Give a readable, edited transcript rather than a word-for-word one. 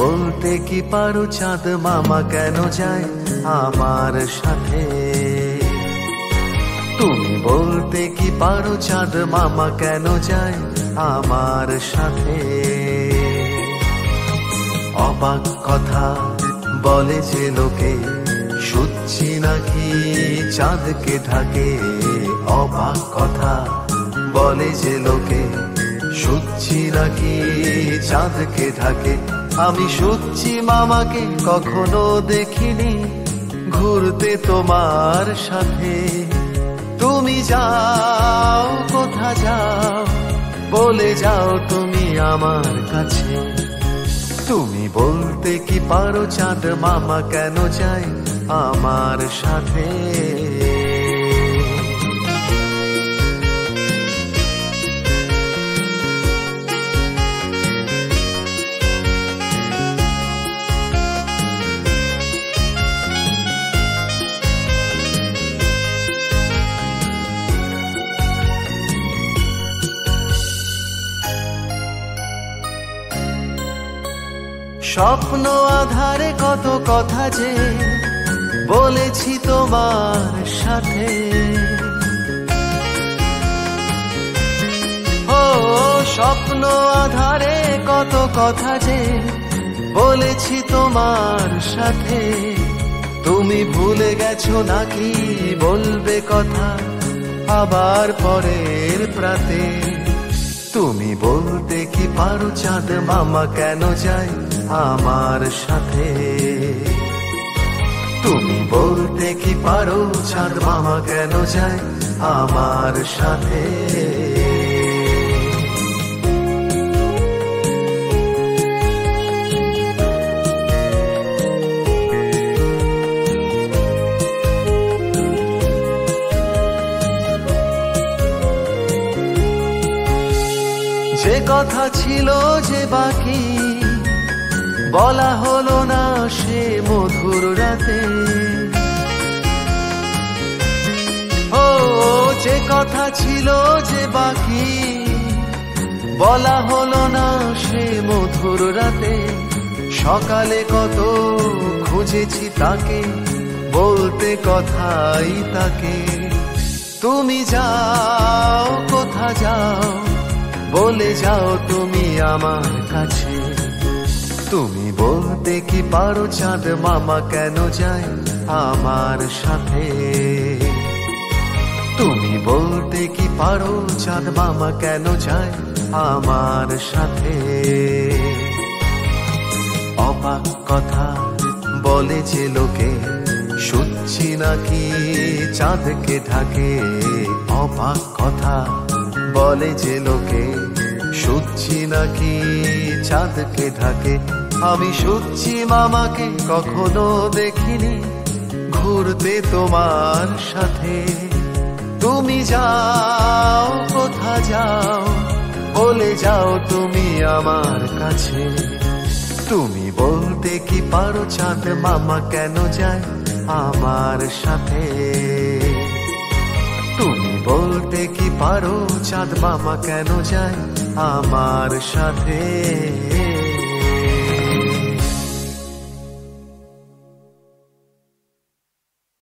বলতে কি পারো চাঁদ মামা কেন যায় আমার সাথে? তুমি বলতে কি পারো চাঁদ মামা কেন যায় আমার সাথে? অবাক কথা বলে যে লোকে, সত্যি নাকি চাঁদকে ঢাকে। অবাক কথা বলে যে লোকে, সত্যি নাকি চাঁদকে ঢাকে। আমি সত্যি মামাকে কখনো দেখিনি ঘুরতে তোমার সাথে। তুমি যাও কোথা যাও, বলে যাও তুমি আমার কাছে। তুমি বলতে কি পারো চাঁদ মামা কেন যায় আমার সাথে? স্বপ্ন আধারে কত কথা যে বলেছি তোমার সাথে। ও স্বপ্ন আধারে কত কথা যে বলেছি তোমার সাথে। তুমি ভুলে গেছো নাকি বলবে কথা আবার পরের প্রাতে? তুমি বলতে কি পারো চাঁদ মামা কেন যায় আমার সাথে? তুমি বলতে কি পারো চাঁদ মামা কেন যায় আমার সাথে? যে কথা ছিল যে বাকি বলা হলো না সে মধুর রাতে। ও যে কথা ছিল যে বাকি বলা হলো না সে মধুর রাতে। সকালে কত খুঁজেছি তাকে, বলতে কথাই তাকে। তুমি যাও কোথা যাও, বলে যাও তুমি আমার কাছে। তুমি বলতে কি পারো চাঁদ মামা কেন যায় আমার সাথে? তুমি বলতে কি পারো চাঁদ মামা কেন যায় আমার সাথে? অবাক কথা বলে যে লোকে, সত্যি নাকি চাঁদকে ঢাকে। অবাক কথা বলে যে লোকে, সত্যি নাকি চাঁদকে ঢাকে। আমি সত্যি মামাকে কখনো দেখিনি ঘুরতে তোমার সাথে। তুমি যাও কোথা যাও, বলে যাও তুমি আমার কাছে। তুমি বলতে কি পারো চাঁদ মামা কেন যায় আমার সাথে? তুমি বলতে কি পারো চাঁদ মামা কেন যায় আমার সাথে?